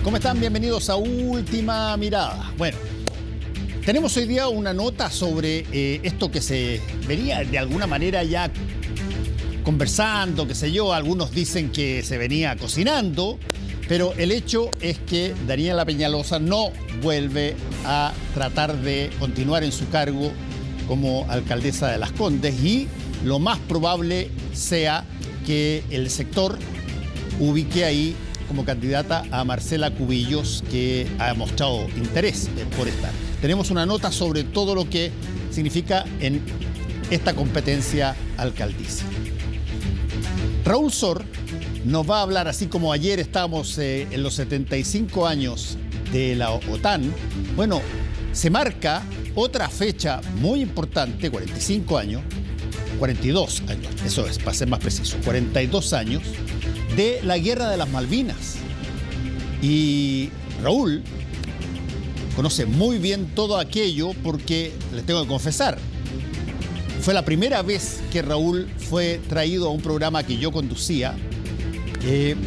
¿Cómo están? Bienvenidos a Última Mirada. Bueno, tenemos hoy día una nota sobre esto que se venía de alguna manera ya conversando, qué sé yo. Algunos dicen que se venía cocinando, pero el hecho es que Daniela Peñalosa no vuelve a tratar de continuar en su cargo como alcaldesa de Las Condes y lo más probable sea que el sector ubique ahí como candidata a Marcela Cubillos, que ha mostrado interés por estar. Tenemos una nota sobre todo lo que significa en esta competencia alcaldicia. Raúl Sor nos va a hablar, así como ayer estábamos en los 75 años de la OTAN. Bueno, se marca otra fecha muy importante, 45 años, 42 años, eso es, para ser más preciso, 42 años, de la Guerra de las Malvinas. Y Raúl conoce muy bien todo aquello porque, les tengo que confesar, fue la primera vez que Raúl fue traído a un programa que yo conducía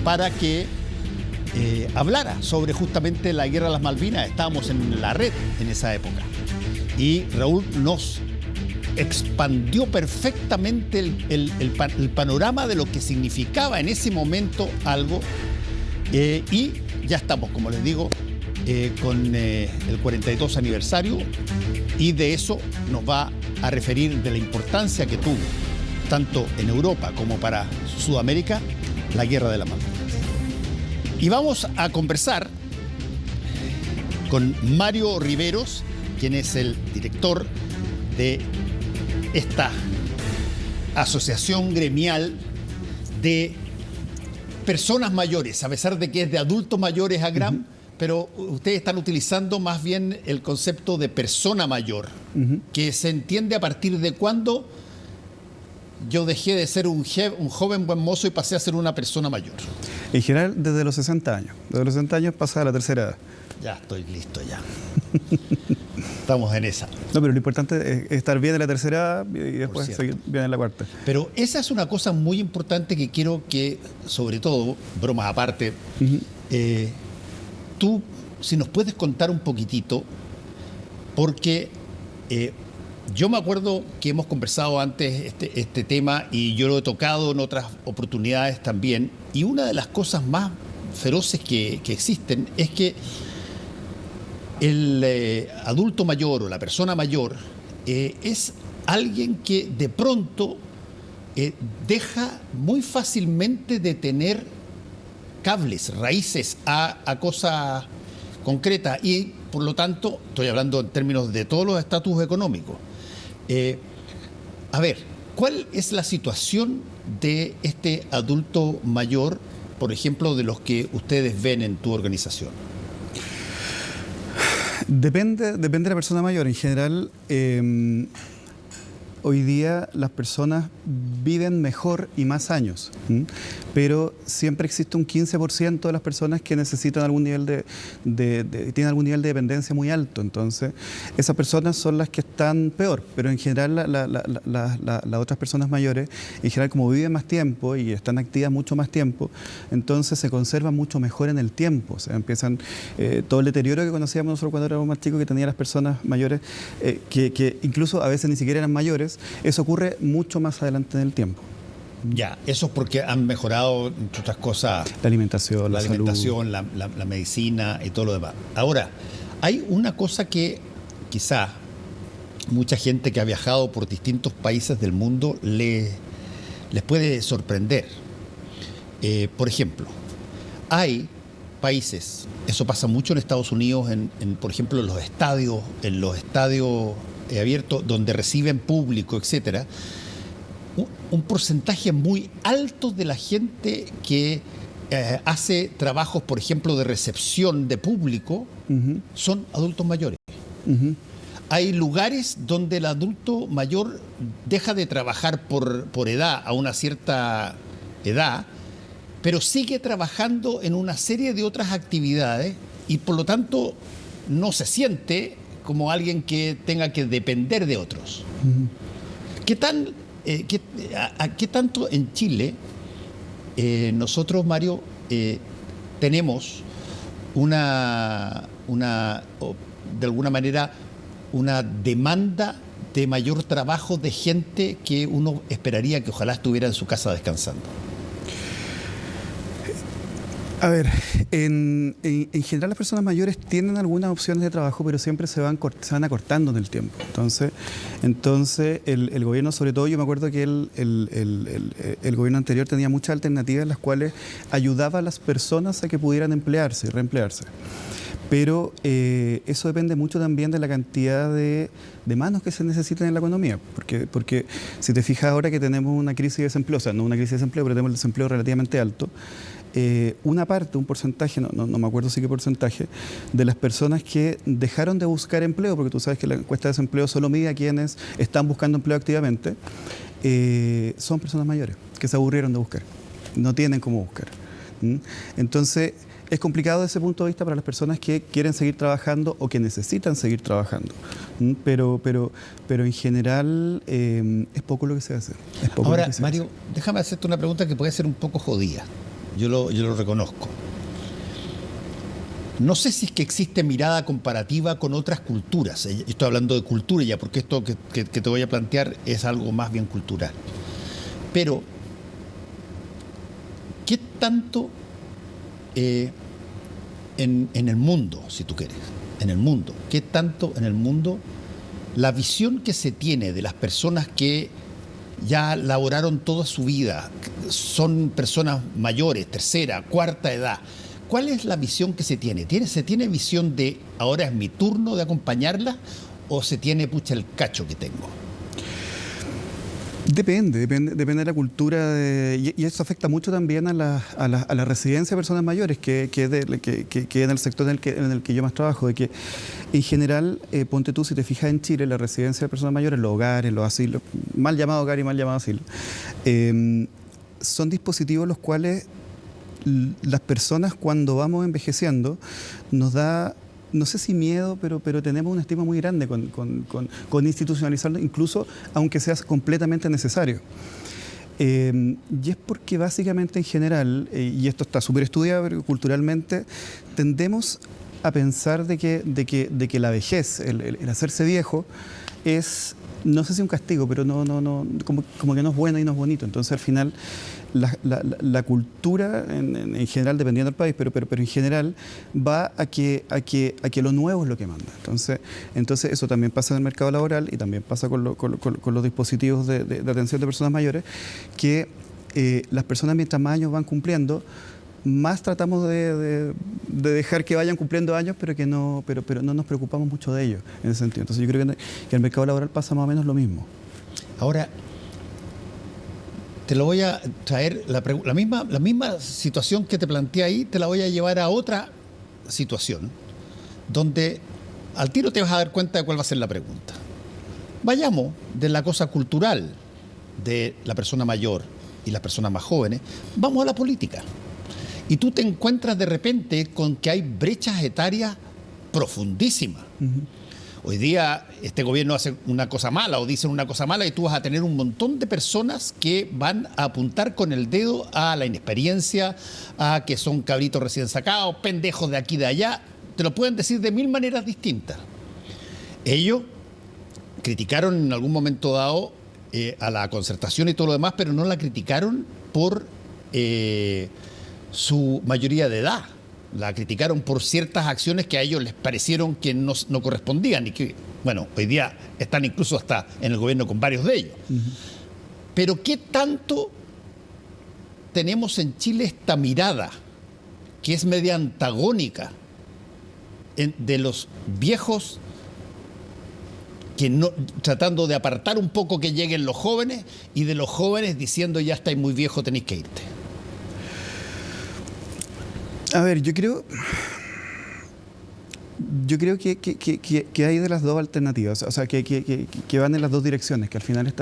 para que hablara sobre justamente la Guerra de las Malvinas. Estábamos en la red en esa época. Y Raúl nos expandió perfectamente el panorama de lo que significaba en ese momento algo. Y ya estamos, como les digo, con el 42 aniversario. Y de eso nos va a referir de la importancia que tuvo, tanto en Europa como para Sudamérica, la Guerra de las Malvinas. Y vamos a conversar con Mario Riveros, quien es el director de esta asociación gremial de personas mayores, a pesar de que es de adultos mayores a GRAM, pero ustedes están utilizando más bien el concepto de persona mayor, que se entiende a partir de cuándo yo dejé de ser un joven buen mozo y pasé a ser una persona mayor. En general, desde los 60 años. Desde los 60 años pasa a la tercera edad. Ya estoy listo ya. Estamos en esa. No, pero lo importante es estar bien en la tercera y después seguir bien en la cuarta. Pero esa es una cosa muy importante que quiero que, sobre todo, bromas aparte, tú, si nos puedes contar un poquitito, porque yo me acuerdo que hemos conversado antes este tema y yo lo he tocado en otras oportunidades también, y una de las cosas más feroces que existen es que el adulto mayor o la persona mayor es alguien que de pronto deja muy fácilmente de tener cables, raíces a cosas concretas y por lo tanto, estoy hablando en términos de todos los estatus económicos. A ver, ¿cuál es la situación de este adulto mayor, por ejemplo, de los que ustedes ven en tu organización? Depende de la persona mayor. En general, hoy día las personas viven mejor y más años, pero siempre existe un 15% de las personas que necesitan algún nivel tienen algún nivel de dependencia muy alto. Entonces, esas personas son las que están peor, pero en general las otras personas mayores, en general como viven más tiempo y están activas mucho más tiempo, entonces se conservan mucho mejor en el tiempo. O sea, empiezan todo el deterioro que conocíamos nosotros cuando éramos más chicos, que tenían las personas mayores, que incluso a veces ni siquiera eran mayores. Eso ocurre mucho más adelante en el tiempo. Ya, eso es porque han mejorado, entre otras cosas, la alimentación, la medicina y todo lo demás. Ahora, hay una cosa que quizá mucha gente que ha viajado por distintos países del mundo les puede sorprender. Por ejemplo, hay países, eso pasa mucho en Estados Unidos, por ejemplo, en los estadios abiertos donde reciben público, etcétera, un porcentaje muy alto de la gente que hace trabajos, por ejemplo, de recepción de público, son adultos mayores. Hay lugares donde el adulto mayor deja de trabajar por edad, a una cierta edad, pero sigue trabajando en una serie de otras actividades y por lo tanto no se siente como alguien que tenga que depender de otros. ¿Qué tanto en Chile nosotros, Mario, tenemos de alguna manera, una demanda de mayor trabajo de gente que uno esperaría que ojalá estuviera en su casa descansando? A ver, en general las personas mayores tienen algunas opciones de trabajo, pero siempre se van acortando en el tiempo. Entonces el gobierno, sobre todo, yo me acuerdo que el gobierno anterior tenía muchas alternativas en las cuales ayudaba a las personas a que pudieran emplearse y reemplearse. Pero eso depende mucho también de la cantidad de manos que se necesitan en la economía. Porque si te fijas ahora que tenemos una crisis de desempleo, o sea, no una crisis de desempleo, pero tenemos el desempleo relativamente alto, una parte, un porcentaje, no me acuerdo si qué porcentaje, de las personas que dejaron de buscar empleo, porque tú sabes que la encuesta de desempleo solo mide a quienes están buscando empleo activamente, son personas mayores que se aburrieron de buscar, no tienen cómo buscar. Entonces, es complicado desde ese punto de vista para las personas que quieren seguir trabajando o que necesitan seguir trabajando. Pero en general es poco lo que se hace. Ahora, Mario, déjame hacerte una pregunta que puede ser un poco jodida. Yo lo reconozco. No sé si es que existe mirada comparativa con otras culturas. Estoy hablando de cultura ya, porque esto que te voy a plantear es algo más bien cultural. Pero, ¿qué tanto en el mundo, si tú quieres, en el mundo, qué tanto en el mundo la visión que se tiene de las personas que ya laboraron toda su vida, son personas mayores, tercera, cuarta edad, ¿cuál es la visión que se tiene? ¿Se tiene visión de ahora es mi turno de acompañarla o se tiene, pucha, el cacho que tengo? Depende de la cultura y eso afecta mucho también a la residencia de personas mayores, que en el sector en el que yo más trabajo, de que en general, ponte tú, si te fijas en Chile, la residencia de personas mayores, los hogares, los asilos, mal llamado hogar y mal llamado asilo, son dispositivos los cuales las personas cuando vamos envejeciendo nos da, no sé si miedo, pero tenemos una estima muy grande con institucionalizarlo, incluso aunque sea completamente necesario. Y es porque básicamente en general, y esto está súper estudiado, pero culturalmente tendemos a pensar de que la vejez, el hacerse viejo, es, no sé si un castigo, pero como que no es bueno y no es bonito. Entonces al final la cultura en general, dependiendo del país, pero en general va a que lo nuevo es lo que manda. Entonces eso también pasa en el mercado laboral y también pasa con los dispositivos de atención de personas mayores, que las personas mientras más años van cumpliendo, más tratamos de dejar que vayan cumpliendo años, pero no nos preocupamos mucho de ellos en ese sentido. Entonces yo creo que en el mercado laboral pasa más o menos lo mismo. Ahora, te lo voy a traer, la misma situación que te planteé ahí, te la voy a llevar a otra situación, donde al tiro te vas a dar cuenta de cuál va a ser la pregunta. Vayamos de la cosa cultural de la persona mayor y las personas más jóvenes, vamos a la política. Y tú te encuentras de repente con que hay brechas etarias profundísimas. Hoy día este gobierno hace una cosa mala o dicen una cosa mala y tú vas a tener un montón de personas que van a apuntar con el dedo a la inexperiencia, a que son cabritos recién sacados, pendejos de aquí y de allá. Te lo pueden decir de mil maneras distintas. Ellos criticaron en algún momento dado a la concertación y todo lo demás, pero no la criticaron por su mayoría de edad. La criticaron por ciertas acciones que a ellos les parecieron que no correspondían y que, bueno, hoy día están incluso hasta en el gobierno con varios de ellos. Pero ¿qué tanto tenemos en Chile esta mirada que es media antagónica de los viejos tratando de apartar un poco que lleguen los jóvenes y de los jóvenes diciendo ya estáis muy viejo, tenéis que irte? A ver, yo creo que hay de las dos alternativas, o sea, que van en las dos direcciones, que al final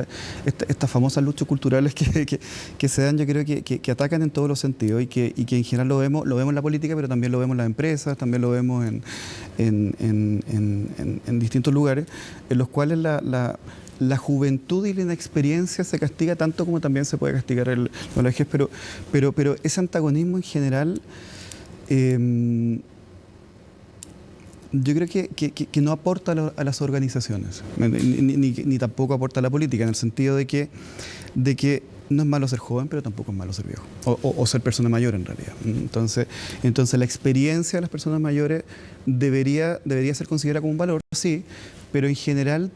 estas famosas luchas culturales que se dan, yo creo que atacan en todos los sentidos y que en general lo vemos en la política, pero también lo vemos en las empresas, también lo vemos en distintos lugares, en los cuales la juventud y la inexperiencia se castiga tanto como también se puede castigar la vejez, pero ese antagonismo en general Yo creo que no aporta a las organizaciones, ni tampoco aporta a la política, en el sentido de que no es malo ser joven, pero tampoco es malo ser viejo, o ser persona mayor en realidad. Entonces la experiencia de las personas mayores debería ser considerada como un valor, sí, pero en general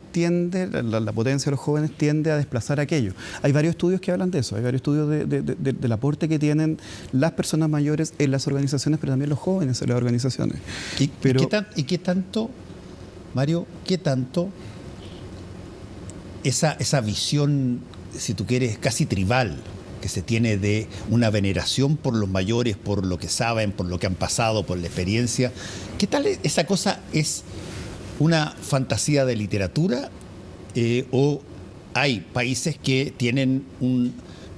la potencia de los jóvenes tiende a desplazar aquello. Hay varios estudios que hablan de eso, hay varios estudios del aporte que tienen las personas mayores en las organizaciones, pero también los jóvenes en las organizaciones. ¿Y qué tanto, Mario, esa visión, si tú quieres, casi tribal, que se tiene de una veneración por los mayores, por lo que saben, por lo que han pasado, por la experiencia? ¿Qué tal esa cosa es una fantasía de literatura o hay países que tienen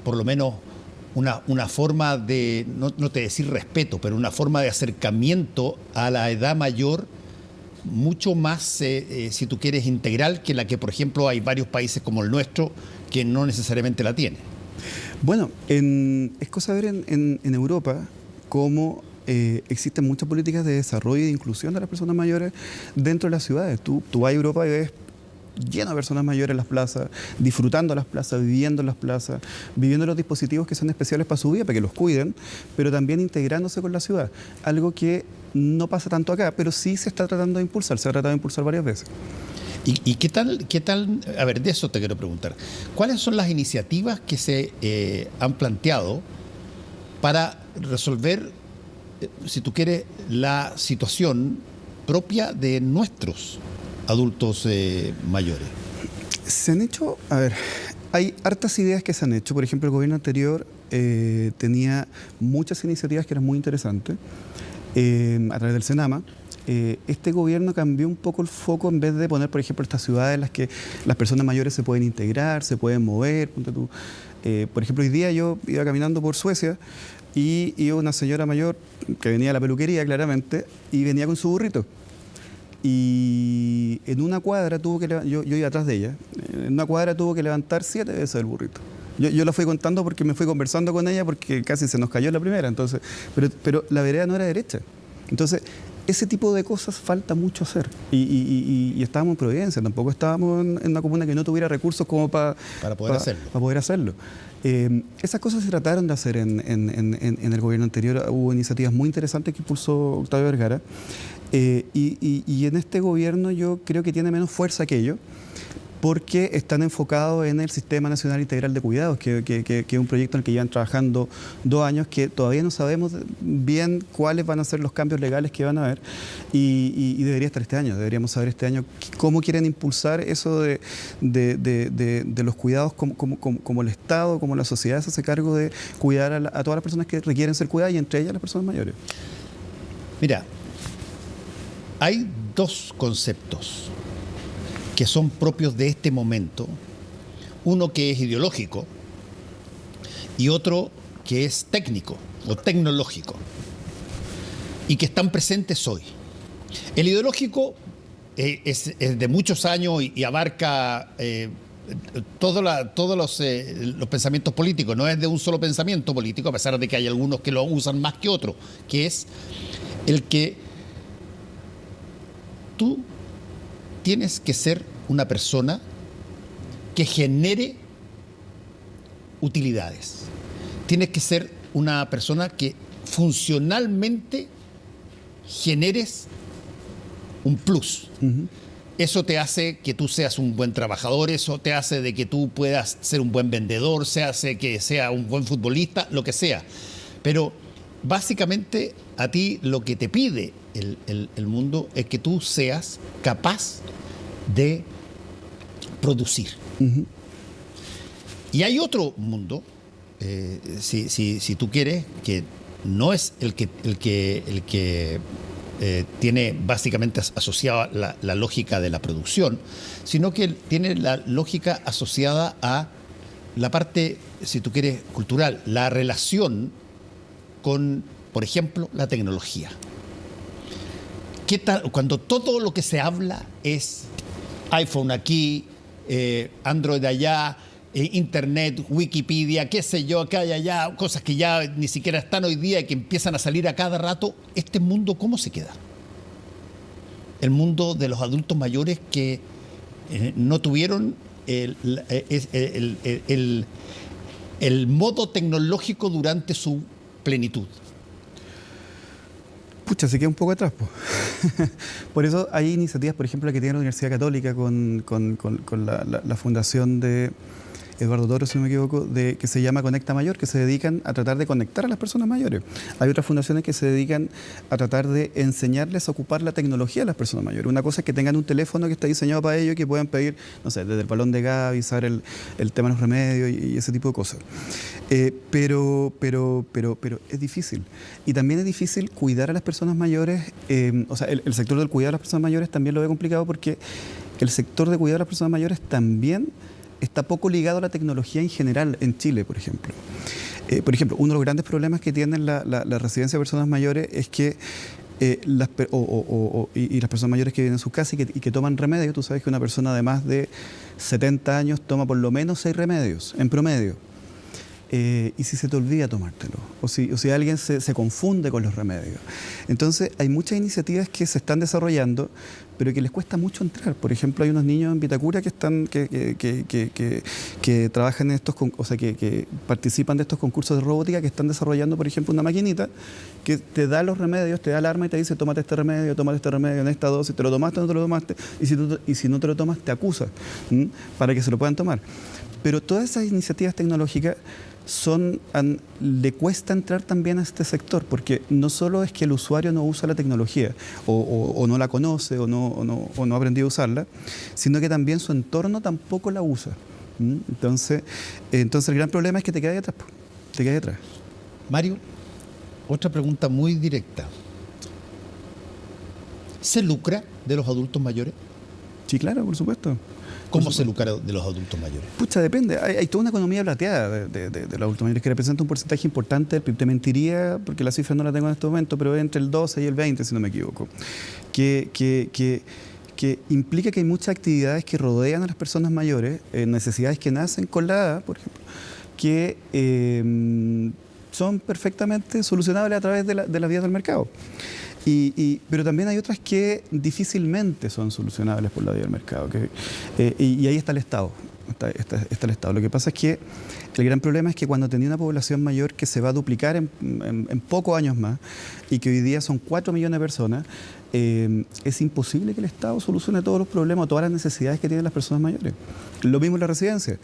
por lo menos una forma de, no te decir respeto, pero una forma de acercamiento a la edad mayor mucho más, si tú quieres, integral que la que, por ejemplo, hay varios países como el nuestro que no necesariamente la tienen? Bueno, es cosa ver en Europa cómo existen muchas políticas de desarrollo y de inclusión de las personas mayores dentro de las ciudades. Tú vas a Europa y ves lleno de personas mayores en las plazas, disfrutando las plazas, viviendo en las plazas, viviendo los dispositivos que son especiales para su vida, para que los cuiden, pero también integrándose con la ciudad. Algo que no pasa tanto acá, pero sí se está tratando de impulsar, se ha tratado de impulsar varias veces. ¿Y qué tal? A ver, de eso te quiero preguntar. ¿Cuáles son las iniciativas que se han planteado para resolver, si tú quieres, la situación propia de nuestros adultos mayores? Se han hecho, hay hartas ideas que se han hecho. Por ejemplo, el gobierno anterior tenía muchas iniciativas que eran muy interesantes a través del Senama. Este gobierno cambió un poco el foco en vez de poner, por ejemplo, estas ciudades en las que las personas mayores se pueden integrar, se pueden mover. Por ejemplo, hoy día yo iba caminando por Suecia y iba una señora mayor que venía a la peluquería, claramente, y venía con su burrito. Y en una cuadra yo iba atrás de ella, en una cuadra tuvo que levantar 7 veces el burrito. Yo lo fui contando porque me fui conversando con ella porque casi se nos cayó la primera, entonces, pero la vereda no era derecha. Entonces, ese tipo de cosas falta mucho hacer. Y estábamos en Providencia, tampoco estábamos en una comuna que no tuviera recursos como para poder hacerlo. Esas cosas se trataron de hacer en el gobierno anterior. Hubo iniciativas muy interesantes que impulsó Octavio Vergara. Y en este gobierno yo creo que tiene menos fuerza aquello, porque están enfocados en el Sistema Nacional Integral de Cuidados, que es un proyecto en el que llevan trabajando 2 años, que todavía no sabemos bien cuáles van a ser los cambios legales que van a haber, y debería estar este año. Deberíamos saber este año cómo quieren impulsar eso de los cuidados, como el Estado, como la sociedad se hace cargo de cuidar a todas las personas que requieren ser cuidadas, y entre ellas las personas mayores. Mira, hay 2 conceptos que son propios de este momento, uno que es ideológico y otro que es técnico o tecnológico, y que están presentes hoy. El ideológico es de muchos años y abarca todos los pensamientos políticos, no es de un solo pensamiento político, a pesar de que hay algunos que lo usan más que otros, que es el que tú tienes que ser una persona que genere utilidades. Tienes que ser una persona que funcionalmente generes un plus. Uh-huh. Eso te hace que tú seas un buen trabajador, eso te hace de que tú puedas ser un buen vendedor, se hace que sea un buen futbolista, lo que sea. Pero básicamente a ti lo que te pide el mundo es que tú seas capaz de producir. Uh-huh. Y hay otro mundo, si tú quieres, que no es el que tiene básicamente asociada la lógica de la producción, sino que tiene la lógica asociada a la parte, si tú quieres, cultural, la relación con, por ejemplo, la tecnología. ¿Qué tal cuando todo lo que se habla es iPhone aquí, Android allá, Internet, Wikipedia, qué sé yo, acá y allá, cosas que ya ni siquiera están hoy día y que empiezan a salir a cada rato? ¿Este mundo cómo se queda? el mundo de los adultos mayores que no tuvieron el modo tecnológico durante su plenitud? Pucha, se queda un poco atrás, po. Por eso hay iniciativas, por ejemplo, la que tiene la Universidad Católica con la fundación de Eduardo Toro, si no me equivoco, que se llama Conecta Mayor, que se dedican a tratar de conectar a las personas mayores. Hay otras fundaciones que se dedican a tratar de enseñarles a ocupar la tecnología a las personas mayores. Una cosa es que tengan un teléfono que está diseñado para ellos y que puedan pedir, no sé, desde el balón de gas, saber el tema de los remedios y ese tipo de cosas. Pero es difícil. Y también es difícil cuidar a las personas mayores, o sea, el sector del cuidado de las personas mayores también lo ve complicado porque el sector de cuidado de las personas mayores también está poco ligado a la tecnología en general en Chile, por ejemplo. Uno de los grandes problemas que tienen la residencia de personas mayores es que las personas mayores que viven en sus casas y que toman remedios, tú sabes que una persona de más de 70 años toma por lo menos 6 remedios en promedio. Y si se te olvida tomártelo, o si alguien se confunde con los remedios. Entonces, hay muchas iniciativas que se están desarrollando, pero que les cuesta mucho entrar. Por ejemplo, hay unos niños en Vitacura que trabajan en estos, o sea, que participan de estos concursos de robótica, que están desarrollando, por ejemplo, una maquinita que te da los remedios, te da el arma y te dice, tómate este remedio en esta dosis, te lo tomaste o no te lo tomaste, y si no te lo tomas, te acusa, para que se lo puedan tomar. Pero todas esas iniciativas tecnológicas le cuesta entrar también a este sector, porque no solo es que el usuario no usa la tecnología o no la conoce o no ha aprendido a usarla, sino que también su entorno tampoco la usa. Entonces el gran problema es que te quedas atrás. Te quedas atrás. Mario, otra pregunta muy directa. ¿Se lucra de los adultos mayores? Sí, claro, por supuesto. ¿Cómo se lucra de los adultos mayores? Pucha, depende. Hay toda una economía plateada de los adultos mayores que representa un porcentaje importante. Te mentiría, porque la cifra no la tengo en este momento, pero es entre el 12 y el 20, si no me equivoco. Que implica que hay muchas actividades que rodean a las personas mayores, necesidades que nacen con la edad, por ejemplo, que son perfectamente solucionables a través de las vías del mercado. Pero también hay otras que difícilmente son solucionables por la vía del mercado. Y ahí está el Estado. Está el Estado. Lo que pasa es que el gran problema es que cuando tenía una población mayor que se va a duplicar en pocos años más y que hoy día son 4 millones de personas, es imposible que el Estado solucione todos los problemas, todas las necesidades que tienen las personas mayores. Lo mismo en la residencia.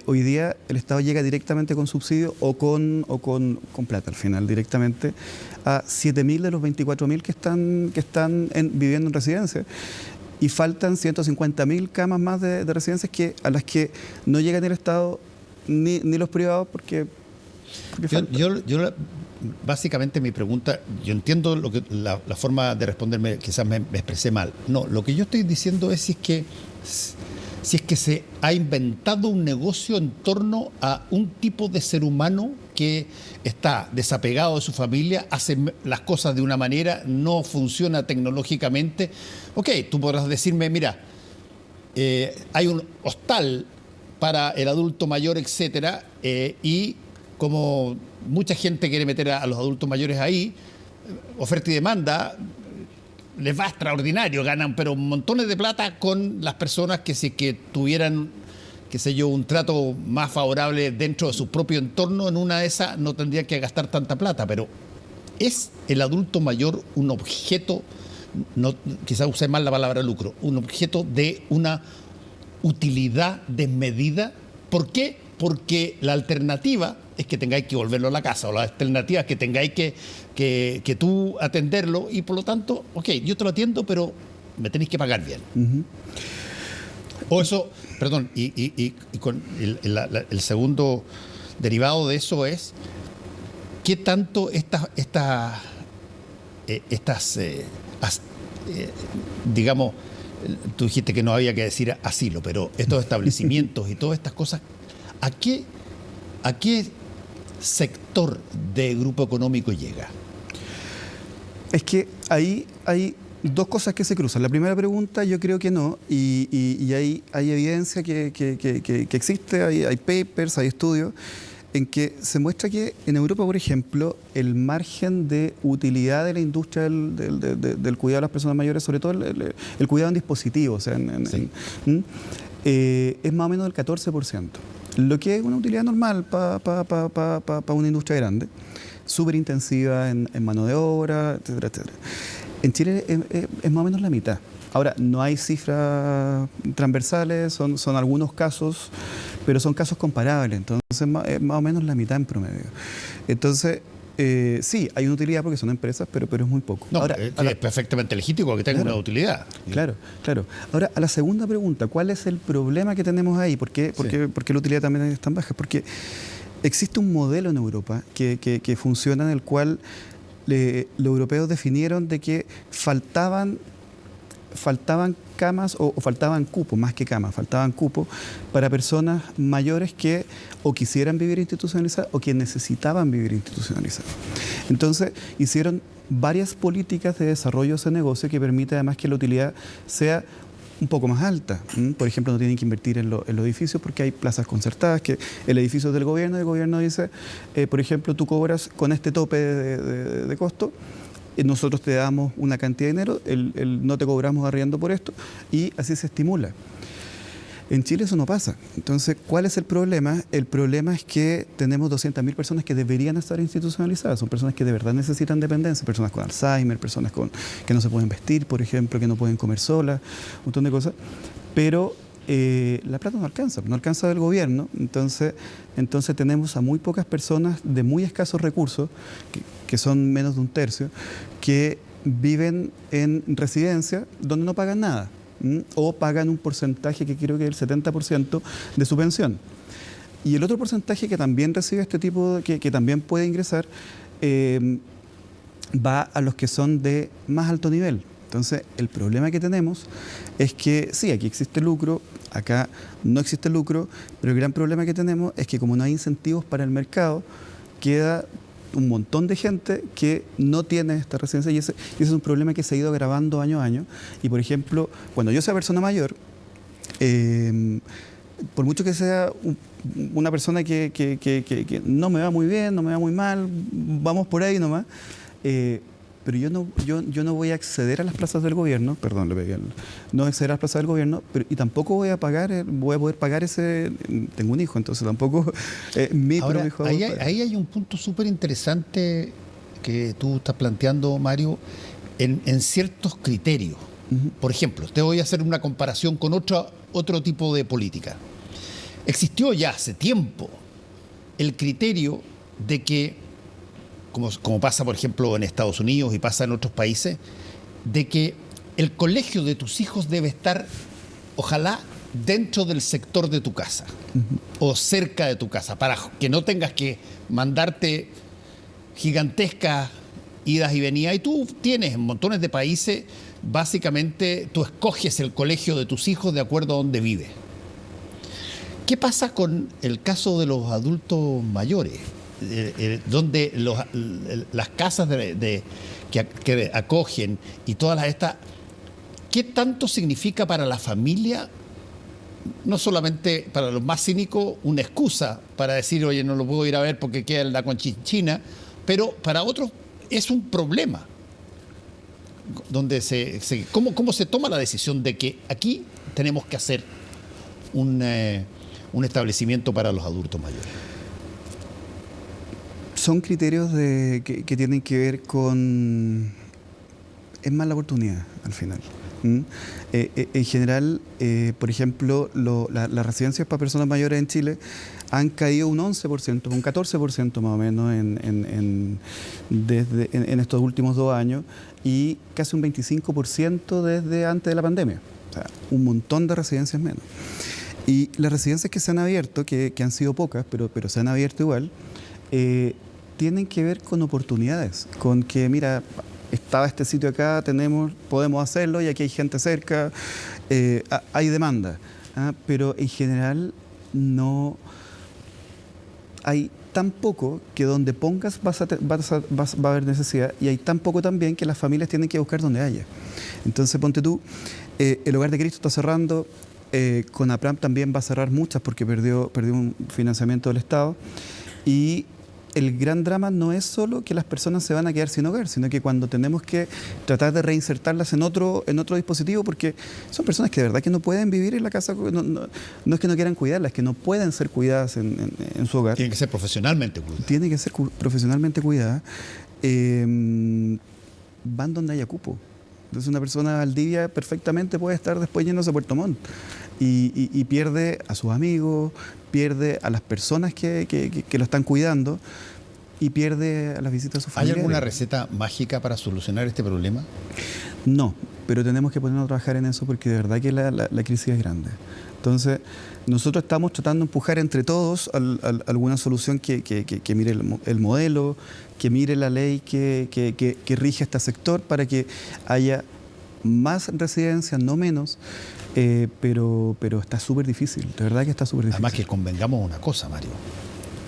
Hoy día el Estado llega directamente con subsidio o con plata al final, directamente a 7.000 de los 24.000 que están viviendo en residencia. Y faltan 150.000 camas más de residencias a las que no llega ni el Estado ni los privados porque básicamente mi pregunta, yo entiendo la forma de responderme, quizás me expresé mal. No, lo que yo estoy diciendo es si es que se ha inventado un negocio en torno a un tipo de ser humano que está desapegado de su familia, hace las cosas de una manera, no funciona tecnológicamente. Ok, tú podrás decirme, mira, hay un hostal para el adulto mayor, etcétera, y como mucha gente quiere meter a los adultos mayores ahí, oferta y demanda, les va extraordinario, ganan pero montones de plata con las personas que si que tuvieran, qué sé yo, un trato más favorable dentro de su propio entorno, en una de esas no tendrían que gastar tanta plata. Pero ¿es el adulto mayor un objeto, no, quizás usé mal la palabra lucro, un objeto de una utilidad desmedida? ¿Por qué? Porque la alternativa es que tengáis que volverlo a la casa, o la alternativa es que tengáis que tú atenderlo, y por lo tanto, ok, yo te lo atiendo, pero me tenéis que pagar bien. O eso, perdón, y con el segundo derivado de eso es, ¿qué tanto digamos, tú dijiste que no había que decir asilo, pero estos establecimientos y todas estas cosas, ¿a qué sector de grupo económico llega? Es que ahí hay dos cosas que se cruzan. La primera pregunta yo creo que no, y hay evidencia que existe, hay papers, hay estudios en que se muestra que en Europa, por ejemplo, el margen de utilidad de la industria del cuidado de las personas mayores, sobre todo el cuidado en dispositivos, o sea, es más o menos del 14%, lo que es una utilidad normal para una industria grande, súper intensiva en mano de obra, etcétera, etcétera. En Chile es más o menos la mitad. Ahora, no hay cifras transversales, son algunos casos, pero son casos comparables, entonces es más o menos la mitad en promedio. Entonces, sí, hay una utilidad porque son empresas, pero es muy poco. No, ahora, es perfectamente legítimo que tenga una utilidad. Claro, claro. Ahora, a la segunda pregunta, ¿cuál es el problema que tenemos ahí? ¿Por qué la utilidad también es tan baja? Porque existe un modelo en Europa que funciona, en el cual los europeos definieron de que faltaban camas o faltaban cupos, más que camas, faltaban cupos para personas mayores que o quisieran vivir institucionalizadas o que necesitaban vivir institucionalizadas. Entonces, hicieron varias políticas de desarrollo de ese negocio que permite además que la utilidad sea un poco más alta. Por ejemplo, no tienen que invertir en los edificios porque hay plazas concertadas, que el edificio es del gobierno, y el gobierno dice, por ejemplo, tú cobras con este tope de costo, nosotros te damos una cantidad de dinero, no te cobramos arriendo por esto, y así se estimula. En Chile eso no pasa. Entonces, ¿cuál es el problema? El problema es que tenemos 200.000 personas que deberían estar institucionalizadas. Son personas que de verdad necesitan dependencia, personas con Alzheimer, personas que no se pueden vestir, por ejemplo, que no pueden comer solas, un montón de cosas. Pero la plata no alcanza del gobierno. Entonces tenemos a muy pocas personas de muy escasos recursos, que son menos de un tercio, que viven en residencia donde no pagan nada, o pagan un porcentaje que creo que es el 70% de su pensión. Y el otro porcentaje que también recibe este tipo, que también puede ingresar, va a los que son de más alto nivel. Entonces, el problema que tenemos es que sí, aquí existe lucro, acá no existe lucro, pero el gran problema que tenemos es que como no hay incentivos para el mercado, queda un montón de gente que no tiene esta residencia, y ese es un problema que se ha ido agravando año a año. Y, por ejemplo, cuando yo sea persona mayor, por mucho que sea una persona que no me va muy bien, no me va muy mal, vamos por ahí nomás, pero yo no voy a acceder a las plazas del gobierno, perdón, no voy a acceder a las plazas del gobierno, y tampoco voy a poder pagar ese, tengo un hijo, entonces tampoco Ahora, ahí hay un punto súper interesante que tú estás planteando, Mario, en ciertos criterios. Por ejemplo, te voy a hacer una comparación con otro tipo de política. Existió ya hace tiempo el criterio de que, como pasa, por ejemplo, en Estados Unidos y pasa en otros países, de que el colegio de tus hijos debe estar, ojalá, dentro del sector de tu casa o cerca de tu casa, para que no tengas que mandarte gigantescas idas y venidas. Y tú tienes en montones de países, básicamente, tú escoges el colegio de tus hijos de acuerdo a donde vives. ¿Qué pasa con el caso de los adultos mayores? Donde las casas que acogen y todas estas, ¿qué tanto significa para la familia? No solamente para los más cínicos, una excusa para decir, oye, no lo puedo ir a ver porque queda en la Conchinchina, pero para otros es un problema. Donde ¿cómo se toma la decisión de que aquí tenemos que hacer un establecimiento para los adultos mayores? Son criterios que tienen que ver con... Es más la oportunidad, al final. En general, por ejemplo, las residencias para personas mayores en Chile han caído un 11%, un 14% más o menos en estos últimos 2 años, y casi un 25% desde antes de la pandemia. O sea, un montón de residencias menos. Y las residencias que se han abierto, que han sido pocas, pero se han abierto igual, tienen que ver con oportunidades, con que, mira, estaba este sitio acá, podemos hacerlo, y aquí hay gente cerca, hay demanda, pero en general no hay tan poco que donde pongas va a haber necesidad, y hay tan poco también que las familias tienen que buscar donde haya. Entonces, ponte tú, el Hogar de Cristo está cerrando, CONAPRAM también va a cerrar muchas porque perdió un financiamiento del Estado. Y el gran drama no es solo que las personas se van a quedar sin hogar, sino que cuando tenemos que tratar de reinsertarlas en otro dispositivo, porque son personas que de verdad que no pueden vivir en la casa, no es que no quieran cuidarlas, es que no pueden ser cuidadas en su hogar. Tienen que ser profesionalmente cuidadas. Tienen que ser profesionalmente cuidadas. Van donde haya cupo. Entonces una persona Valdivia perfectamente puede estar después yéndose a Puerto Montt y pierde a sus amigos, pierde a las personas que lo están cuidando y pierde a las visitas a sus familiares. ¿Hay alguna receta mágica para solucionar este problema? No, pero tenemos que ponernos a trabajar en eso porque de verdad que la crisis es grande. Entonces, nosotros estamos tratando de empujar entre todos alguna solución que mire el modelo, que mire la ley que rige este sector para que haya más residencias, no menos, pero está súper difícil, de verdad que está súper difícil. Además que convengamos una cosa, Mario,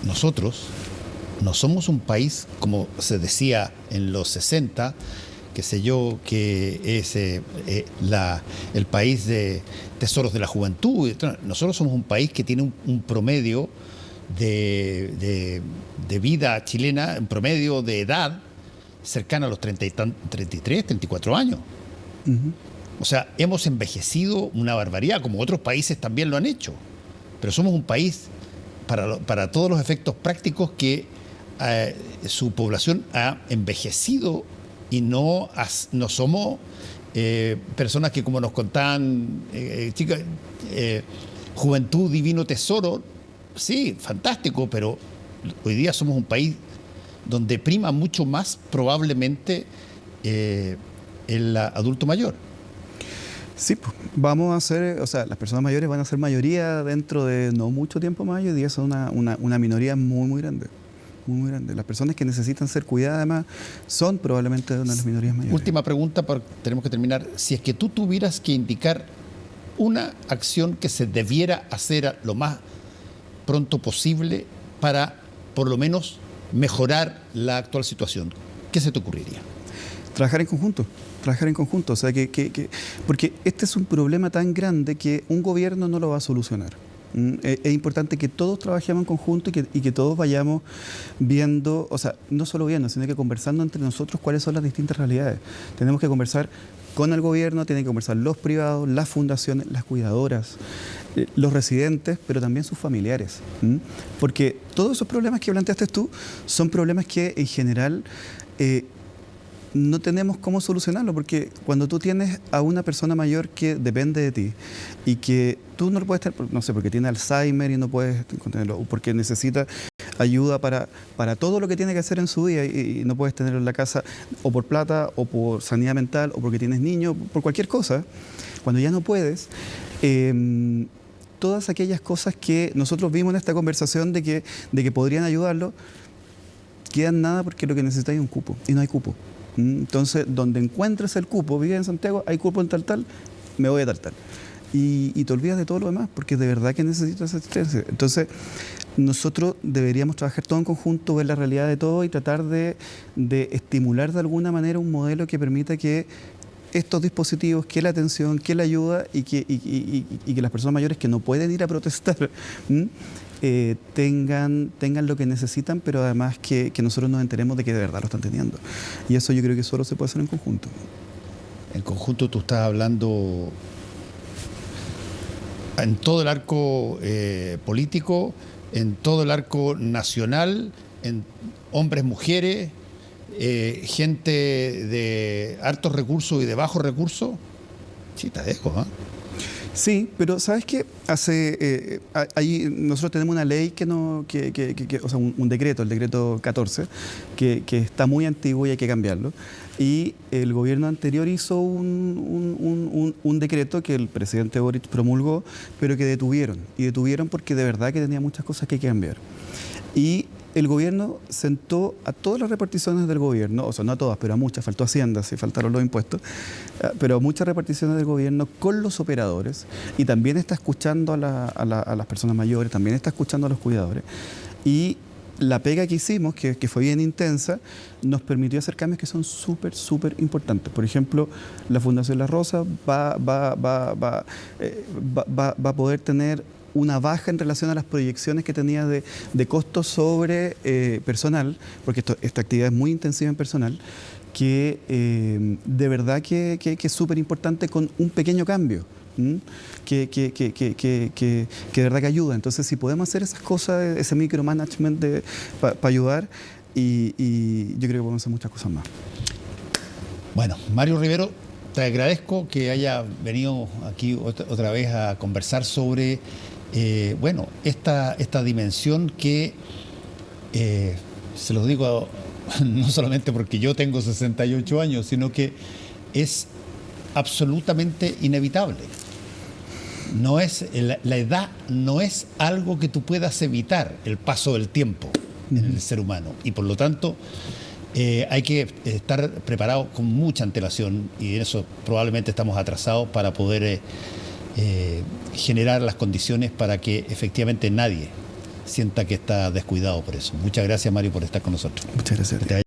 nosotros no somos un país, como se decía en los 60, qué sé yo, que es el país de tesoros de la juventud. Nosotros somos un país que tiene un promedio de vida chilena, un promedio de edad cercana a los 33, 34 años. Uh-huh. O sea, hemos envejecido una barbaridad, como otros países también lo han hecho. Pero somos un país, para todos los efectos prácticos, que su población ha envejecido y no somos personas que, como nos contaban, chicas, juventud, divino tesoro, sí, fantástico, pero hoy día somos un país donde prima mucho más probablemente el adulto mayor. Sí, pues, vamos a ser, o sea, las personas mayores van a ser mayoría dentro de no mucho tiempo más, y hoy día son una minoría muy, muy grande. Muy grande. Las personas que necesitan ser cuidadas, además, son probablemente una de las minorías mayores. Última pregunta, tenemos que terminar. Si es que tú tuvieras que indicar una acción que se debiera hacer lo más pronto posible para, por lo menos, mejorar la actual situación, ¿qué se te ocurriría? Trabajar en conjunto. O sea, porque este es un problema tan grande que un gobierno no lo va a solucionar. Es importante que todos trabajemos en conjunto y que todos vayamos viendo, o sea, no solo viendo, sino que conversando entre nosotros cuáles son las distintas realidades. Tenemos que conversar con el gobierno, tienen que conversar los privados, las fundaciones, las cuidadoras, los residentes, pero también sus familiares. Porque todos esos problemas que planteaste tú son problemas que en general no tenemos cómo solucionarlo, porque cuando tú tienes a una persona mayor que depende de ti y que tú no lo puedes tener, no sé, porque tiene Alzheimer y no puedes contenerlo, o porque necesita ayuda para todo lo que tiene que hacer en su día y no puedes tenerlo en la casa o por plata o por sanidad mental o porque tienes niños, por cualquier cosa, cuando ya no puedes, todas aquellas cosas que nosotros vimos en esta conversación de que podrían ayudarlo, quedan nada porque lo que necesitas es un cupo y no hay cupo. Entonces, donde encuentres el cupo, vive en Santiago, hay cupo en tal, me voy a tal. Y te olvidas de todo lo demás, porque de verdad que necesitas asistencia. Entonces, nosotros deberíamos trabajar todo en conjunto, ver la realidad de todo y tratar de estimular de alguna manera un modelo que permita que estos dispositivos, que la atención, que la ayuda y que las personas mayores que no pueden ir a protestar tengan lo que necesitan, pero además que nosotros nos enteremos de que de verdad lo están teniendo. Y eso yo creo que solo se puede hacer en conjunto. En conjunto tú estás hablando en todo el arco político, en todo el arco nacional, en hombres, mujeres, gente de altos recursos y de bajos recursos. Sí, te dejo, ¿eh? Sí, pero ¿sabes qué? Ahí nosotros tenemos una ley o sea, un decreto, el decreto 14, que está muy antiguo y hay que cambiarlo. Y el gobierno anterior hizo un decreto que el presidente Boric promulgó, pero que detuvieron. Y detuvieron porque de verdad que tenía muchas cosas que hay que cambiar. Y el gobierno sentó a todas las reparticiones del gobierno, o sea, no a todas, pero a muchas, faltó Hacienda, sí, faltaron los impuestos, pero a muchas reparticiones del gobierno con los operadores, y también está escuchando a las personas mayores, también está escuchando a los cuidadores. Y la pega que hicimos, que fue bien intensa, nos permitió hacer cambios que son súper, súper importantes. Por ejemplo, la Fundación La Rosa va a poder tener una baja en relación a las proyecciones que tenía de costos sobre personal, porque esta actividad es muy intensiva en personal, que de verdad que es súper importante con un pequeño cambio. Que de verdad que ayuda. Entonces, si podemos hacer esas cosas, ese micromanagement para ayudar, y yo creo que podemos hacer muchas cosas más. Bueno, Mario Rivero, te agradezco que haya venido aquí otra vez a conversar sobre bueno, esta dimensión que, se los digo no solamente porque yo tengo 68 años, sino que es absolutamente inevitable. No es, la edad no es algo que tú puedas evitar, el paso del tiempo en el ser humano, y por lo tanto hay que estar preparado con mucha antelación, y en eso probablemente estamos atrasados para poder generar las condiciones para que efectivamente nadie sienta que está descuidado por eso. Muchas gracias, Mario, por estar con nosotros. Muchas gracias.